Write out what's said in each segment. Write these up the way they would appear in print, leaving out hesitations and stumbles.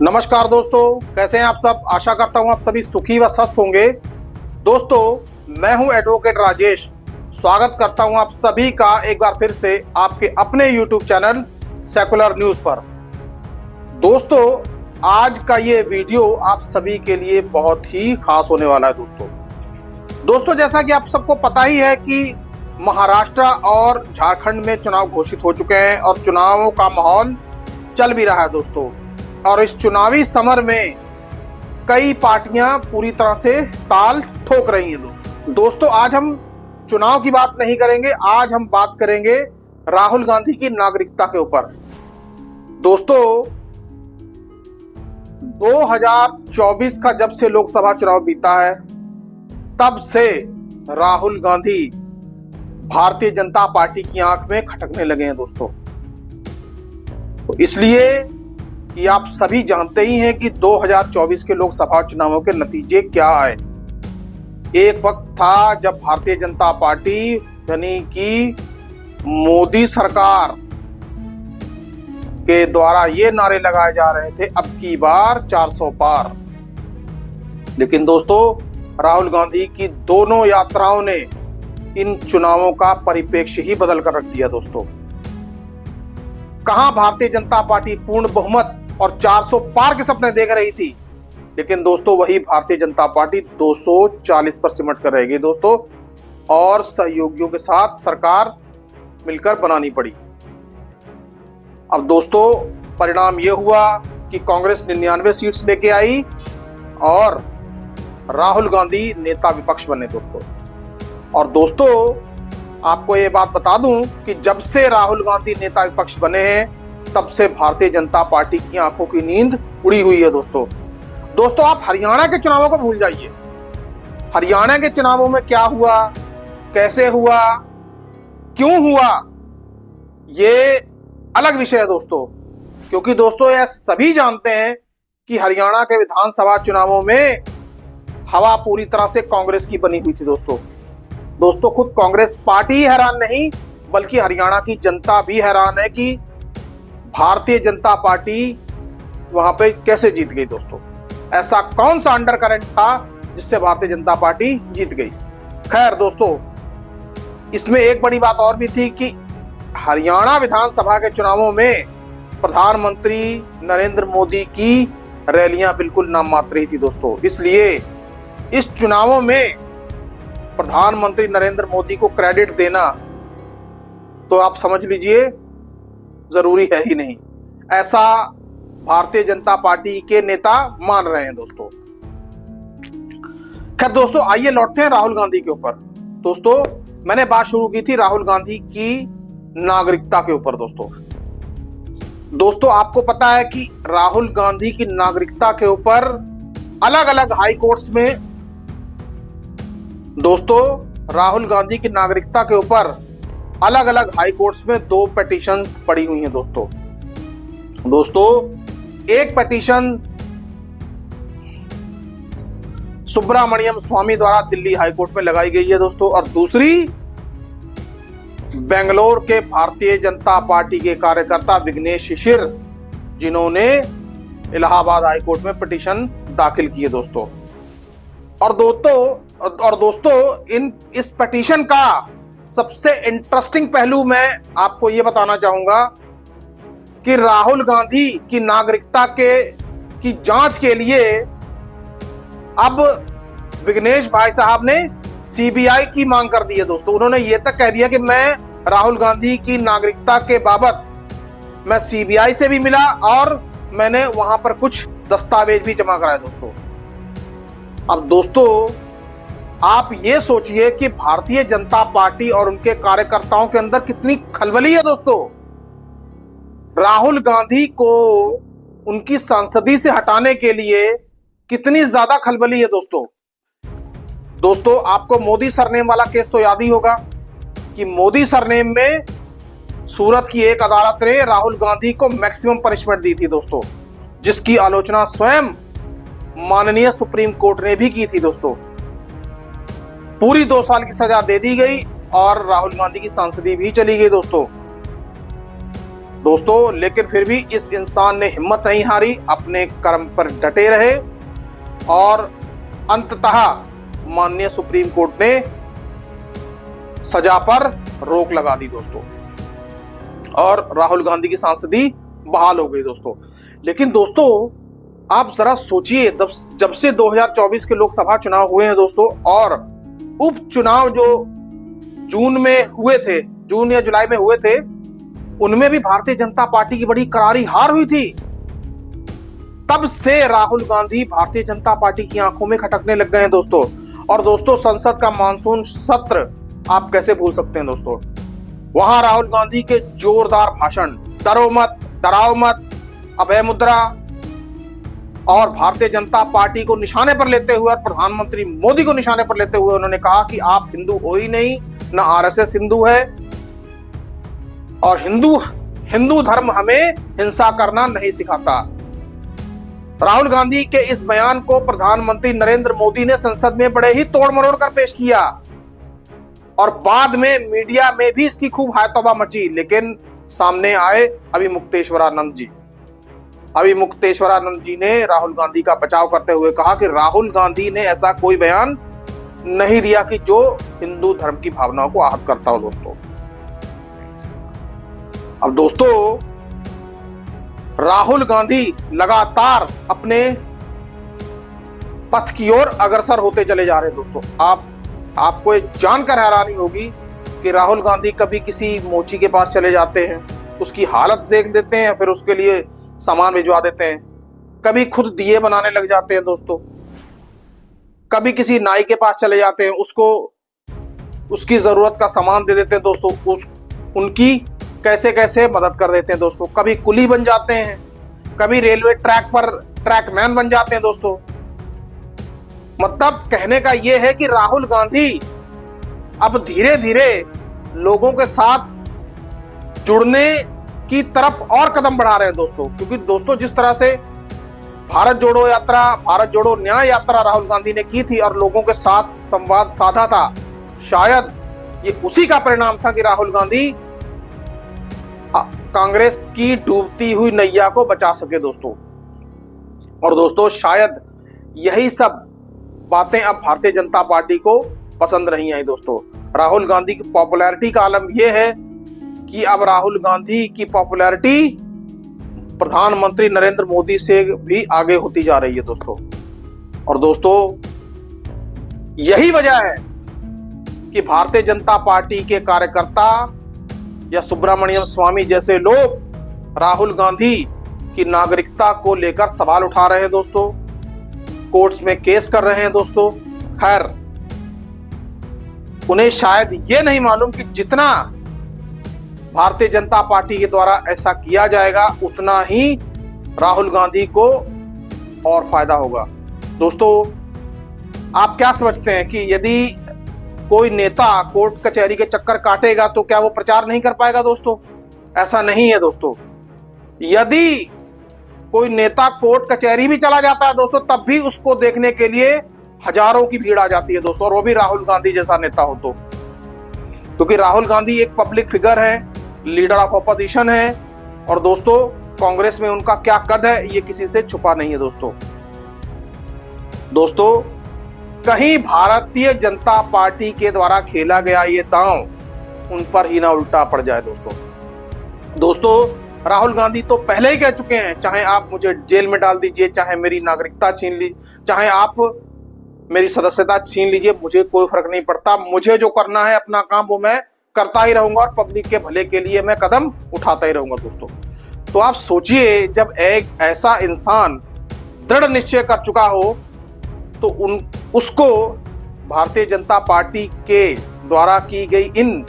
नमस्कार दोस्तों, कैसे हैं आप सब। आशा करता हूं आप सभी सुखी व स्वस्थ होंगे। दोस्तों, मैं हूं एडवोकेट राजेश। स्वागत करता हूं आप सभी का एक बार फिर से आपके अपने YouTube चैनल सेकुलर न्यूज पर। दोस्तों, आज का ये वीडियो आप सभी के लिए बहुत ही खास होने वाला है। दोस्तों, जैसा कि आप सबको पता ही है कि महाराष्ट्र और झारखंड में चुनाव घोषित हो चुके हैं और चुनावों का माहौल चल भी रहा है दोस्तों। और इस चुनावी समर में कई पार्टियां पूरी तरह से ताल ठोक रही हैं दोस्तों। आज हम चुनाव की बात नहीं करेंगे, आज हम बात करेंगे राहुल गांधी की नागरिकता के ऊपर। दोस्तों, 2024 का जब से लोकसभा चुनाव बीता है तब से राहुल गांधी भारतीय जनता पार्टी की आंख में खटकने लगे हैं दोस्तों। तो इसलिए कि आप सभी जानते ही हैं कि 2024 के लोकसभा चुनावों के नतीजे क्या आए। एक वक्त था जब भारतीय जनता पार्टी यानी कि मोदी सरकार के द्वारा ये नारे लगाए जा रहे थे, अब की बार 400 पार। लेकिन दोस्तों, राहुल गांधी की दोनों यात्राओं ने इन चुनावों का परिप्रेक्ष्य ही बदल कर रख दिया दोस्तों। कहां भारतीय जनता पार्टी पूर्ण बहुमत और 400 पार के सपने देख रही थी, लेकिन दोस्तों वही भारतीय जनता पार्टी 240 पर सिमट कर रहेगी दोस्तों, और सहयोगियों के साथ सरकार मिलकर बनानी पड़ी। अब दोस्तों, परिणाम यह हुआ कि कांग्रेस 99 सीट्स लेके आई और राहुल गांधी नेता विपक्ष बने दोस्तों। और दोस्तों, आपको ये बात बता दूं कि जब से राहुल गांधी नेता विपक्ष बने हैं तब से भारतीय जनता पार्टी की आंखों की नींद उड़ी हुई है दोस्तों। आप हरियाणा के चुनावों को भूल जाइए। हरियाणा के चुनावों में क्या हुआ, कैसे हुआ, क्यों हुआ, ये अलग विषय है दोस्तों। क्योंकि दोस्तों, यह सभी जानते हैं कि हरियाणा के विधानसभा चुनावों में हवा पूरी तरह से कांग्रेस की बनी हुई थी दोस्तों। खुद कांग्रेस पार्टी ही हैरान नहीं, बल्कि हरियाणा की जनता भी हैरान है कि भारतीय जनता पार्टी वहां पे कैसे जीत गई दोस्तों। ऐसा कौन सा अंडर करंट था जिससे भारतीय जनता पार्टी जीत गई। खैर दोस्तों, इसमें एक बड़ी बात और भी थी कि हरियाणा विधानसभा के चुनावों में प्रधानमंत्री नरेंद्र मोदी की रैलियां बिल्कुल नाम मात्र ही थी दोस्तों। इसलिए इस चुनावों में प्रधानमंत्री नरेंद्र मोदी को क्रेडिट देना तो आप समझ लीजिए जरूरी है ही नहीं, ऐसा भारतीय जनता पार्टी के नेता मान रहे हैं दोस्तों। खैर दोस्तों, आइए लौटते हैं राहुल गांधी के ऊपर। दोस्तों, मैंने बात शुरू की थी राहुल गांधी की नागरिकता के ऊपर दोस्तों, आपको पता है कि राहुल गांधी की नागरिकता के ऊपर अलग अलग हाई कोर्ट्स में राहुल गांधी की नागरिकता के ऊपर अलग अलग हाई कोर्ट्स में 2 पिटीशंस पड़ी हुई हैं दोस्तों। एक पिटीशन सुब्रमण्यम स्वामी द्वारा दिल्ली हाई कोर्ट में लगाई गई है दोस्तों, और दूसरी बेंगलोर के भारतीय जनता पार्टी के कार्यकर्ता विघ्नेश शिशिर, जिन्होंने इलाहाबाद हाई कोर्ट में पिटीशन दाखिल की है दोस्तों। और दोस्तों इस पिटीशन का सबसे इंटरेस्टिंग पहलू मैं आपको यह बताना चाहूंगा कि राहुल गांधी की नागरिकता की जांच के लिए अब विघ्नेश भाई साहब ने सीबीआई की मांग कर दी है दोस्तों। उन्होंने ये तक कह दिया कि मैं राहुल गांधी की नागरिकता के बाबत मैं सीबीआई से भी मिला और मैंने वहां पर कुछ दस्तावेज भी जमा कराए दोस्तों। अब दोस्तों, आप ये सोचिए कि भारतीय जनता पार्टी और उनके कार्यकर्ताओं के अंदर कितनी खलबली है दोस्तों। राहुल गांधी को उनकी सांसदी से हटाने के लिए कितनी ज्यादा खलबली है दोस्तों। आपको मोदी सरनेम वाला केस तो याद ही होगा कि मोदी सरनेम में सूरत की एक अदालत ने राहुल गांधी को मैक्सिमम पनिशमेंट दी थी दोस्तों, जिसकी आलोचना स्वयं माननीय सुप्रीम कोर्ट ने भी की थी दोस्तों। पूरी 2 साल की सजा दे दी गई और राहुल गांधी की सांसदी भी चली गई दोस्तों। दोस्तों, लेकिन फिर भी इस इंसान ने हिम्मत नहीं हारी, अपने कर्म पर डटे रहे और अंततः माननीय सुप्रीम कोर्ट ने सजा पर रोक लगा दी दोस्तों, और राहुल गांधी की सांसदी बहाल हो गई दोस्तों। लेकिन दोस्तों, आप जरा सोचिए, जब से 2024 के लोकसभा चुनाव हुए हैं दोस्तों, और उपचुनाव जो जून में हुए थे, जून या जुलाई में हुए थे, उनमें भी भारतीय जनता पार्टी की बड़ी करारी हार हुई थी। तब से राहुल गांधी भारतीय जनता पार्टी की आंखों में खटकने लग गए हैं दोस्तों। और दोस्तों, संसद का मानसून सत्र आप कैसे भूल सकते हैं दोस्तों। वहां राहुल गांधी के जोरदार भाषण, डरो मत, डराओ मत, अभय मुद्रा, और भारतीय जनता पार्टी को निशाने पर लेते हुए और प्रधानमंत्री मोदी को निशाने पर लेते हुए उन्होंने कहा कि आप हिंदू हो ही नहीं, ना आरएसएस हिंदू है, और हिंदू धर्म हमें हिंसा करना नहीं सिखाता। राहुल गांधी के इस बयान को प्रधानमंत्री नरेंद्र मोदी ने संसद में बड़े ही तोड़ मरोड़ कर पेश किया, और बाद में मीडिया में भी इसकी खूब हाय तौबा मची। लेकिन सामने आए अभी मुक्तेश्वरानंद जी ने राहुल गांधी का बचाव करते हुए कहा कि राहुल गांधी ने ऐसा कोई बयान नहीं दिया कि जो हिंदू धर्म की भावनाओं को आहत करता हो दोस्तों। अब दोस्तों, राहुल गांधी लगातार अपने पथ की ओर अग्रसर होते चले जा रहे हैं दोस्तों। आपको जानकर हैरानी होगी कि राहुल गांधी कभी किसी मोची के पास चले जाते हैं, उसकी हालत देख लेते हैं, फिर उसके लिए सामान भिजवा देते हैं। कभी खुद दिए बनाने लग जाते हैं दोस्तों, कभी किसी नाई के पास चले जाते हैं, उसको उसकी जरूरत का सामान दे देते हैं दोस्तों, उनकी कैसे कैसे मदद कर देते हैं दोस्तों। कभी कुली बन जाते हैं, कभी रेलवे ट्रैक पर ट्रैकमैन बन जाते हैं दोस्तों। मतलब कहने का यह है कि राहुल गांधी अब धीरे धीरे लोगों के साथ जुड़ने की तरफ और कदम बढ़ा रहे हैं दोस्तों। क्योंकि दोस्तों, जिस तरह से भारत जोड़ो यात्रा, भारत जोड़ो न्याय यात्रा राहुल गांधी ने की थी और लोगों के साथ संवाद साधा था, शायद ये उसी का परिणाम था कि राहुल गांधी कांग्रेस की डूबती हुई नैया को बचा सके दोस्तों। और दोस्तों, शायद यही सब बातें अब भारतीय जनता पार्टी को पसंद नहीं आई दोस्तों। राहुल गांधी की पॉपुलैरिटी का आलम यह है कि अब राहुल गांधी की पॉपुलैरिटी प्रधानमंत्री नरेंद्र मोदी से भी आगे होती जा रही है दोस्तों। और दोस्तों, यही वजह है कि भारतीय जनता पार्टी के कार्यकर्ता या सुब्रमण्यम स्वामी जैसे लोग राहुल गांधी की नागरिकता को लेकर सवाल उठा रहे हैं दोस्तों, कोर्ट्स में केस कर रहे हैं दोस्तों। खैर, उन्हें शायद ये नहीं मालूम कि जितना भारतीय जनता पार्टी के द्वारा ऐसा किया जाएगा, उतना ही राहुल गांधी को और फायदा होगा। दोस्तों, आप क्या समझते हैं कि यदि कोई नेता कोर्ट कचहरी के चक्कर काटेगा तो क्या वो प्रचार नहीं कर पाएगा दोस्तों? ऐसा नहीं है दोस्तों। यदि कोई नेता कोर्ट कचहरी भी चला जाता है दोस्तों, तब भी उसको देखने के लिए हजारों की भीड़ आ जाती है दोस्तों, और वो भी राहुल गांधी जैसा नेता हो तो। क्योंकि राहुल गांधी एक पब्लिक फिगर है, लीडर ऑफ ऑपोजिशन है, और दोस्तों, कांग्रेस में उनका क्या कद है ये किसी से छुपा नहीं है दोस्तों। कहीं भारतीय जनता पार्टी के द्वारा खेला गया ये दांव उन पर ही ना उल्टा पड़ जाए दोस्तों। राहुल गांधी तो पहले ही कह चुके हैं, चाहे आप मुझे जेल में डाल दीजिए, चाहे मेरी नागरिकता छीन लीजिए, चाहे आप मेरी सदस्यता छीन लीजिए, मुझे कोई फर्क नहीं पड़ता। मुझे जो करना है अपना काम वो मैं करता ही रहूंगा, और पब्लिक के भले के लिए मैं कदम उठाता ही रहूंगा दोस्तों। तो आप सोचिए, जब एक ऐसा इंसान दृढ़ निश्चय कर चुका हो तो उसको भारतीय जनता पार्टी के द्वारा की गई इन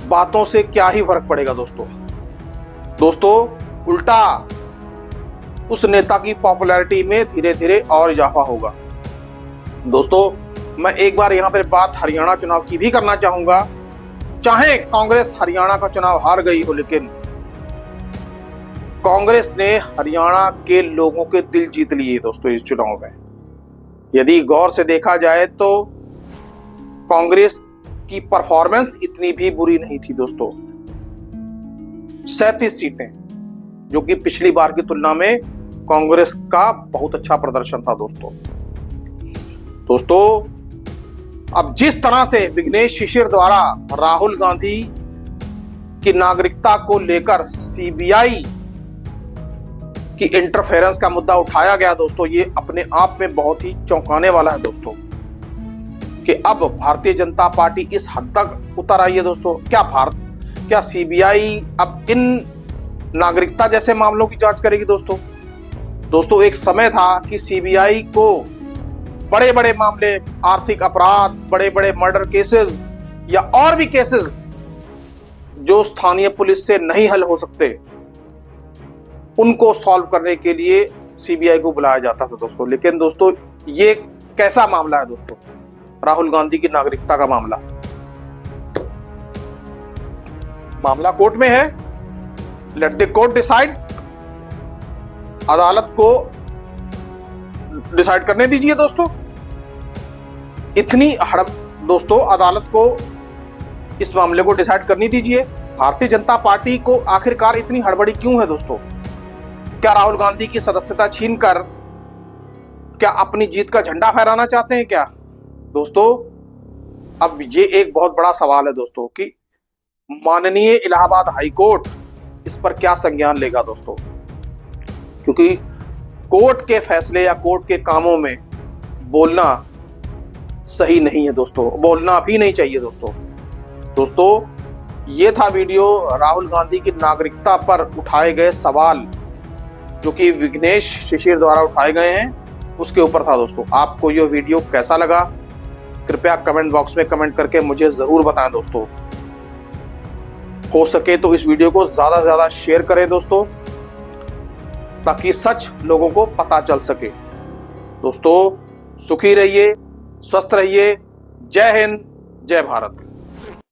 बातों से क्या ही फर्क पड़ेगा दोस्तों। उल्टा उस नेता की पॉपुलैरिटी में धीरे धीरे और इजाफा होगा दोस्तों। मैं एक बार यहां पर बात हरियाणा चुनाव की भी करना चाहूंगा। चाहे कांग्रेस हरियाणा का चुनाव हार गई हो, लेकिन कांग्रेस ने हरियाणा के लोगों के दिल जीत लिए दोस्तों इस चुनाव में। यदि गौर से देखा जाए तो कांग्रेस की परफॉर्मेंस इतनी भी बुरी नहीं थी दोस्तों। 37 सीटें, जो कि पिछली बार की तुलना में कांग्रेस का बहुत अच्छा प्रदर्शन था दोस्तों। अब जिस तरह से विघ्नेश शिशिर द्वारा राहुल गांधी की नागरिकता को लेकर सीबीआई की इंटरफेरेंस का मुद्दा उठाया गया दोस्तों, ये अपने आप में बहुत ही चौंकाने वाला है दोस्तों, कि अब भारतीय जनता पार्टी इस हद तक उतर आई है दोस्तों। क्या सीबीआई अब इन नागरिकता जैसे मामलों की जांच करेगी दोस्तों? एक समय था कि सीबीआई को बड़े बड़े मामले, आर्थिक अपराध, बड़े बड़े मर्डर केसेस या और भी केसेस जो स्थानीय पुलिस से नहीं हल हो सकते, उनको सॉल्व करने के लिए सीबीआई को बुलाया जाता था दोस्तों। लेकिन दोस्तों, ये कैसा मामला है दोस्तों? राहुल गांधी की नागरिकता का मामला कोर्ट में है। Let the court decide. अदालत को डिसाइड करने दीजिए दोस्तों। इतनी हड़प दोस्तों, अदालत को इस मामले को डिसाइड करनी दीजिए। भारतीय जनता पार्टी को आखिरकार इतनी हड़बड़ी क्यों है दोस्तों? क्या राहुल गांधी की सदस्यता छीनकर क्या अपनी जीत का झंडा फहराना चाहते हैं क्या दोस्तों? अब ये एक बहुत बड़ा सवाल है दोस्तों कि माननीय इलाहाबाद हाई कोर्ट इस पर क्या संज्ञान लेगा दोस्तों, क्योंकि कोर्ट के फैसले या कोर्ट के कामों में बोलना सही नहीं है दोस्तों, बोलना भी नहीं चाहिए दोस्तों। ये था वीडियो राहुल गांधी की नागरिकता पर उठाए गए सवाल, जो कि विघ्नेश शिशिर द्वारा उठाए गए हैं, उसके ऊपर था दोस्तों। आपको यह वीडियो कैसा लगा, कृपया कमेंट बॉक्स में कमेंट करके मुझे जरूर बताएं दोस्तों। हो सके तो इस वीडियो को ज्यादा से ज्यादा शेयर करें दोस्तों, ताकि सच लोगों को पता चल सके दोस्तों। सुखी रहिए, स्वस्थ रहिए। जय हिंद, जय भारत।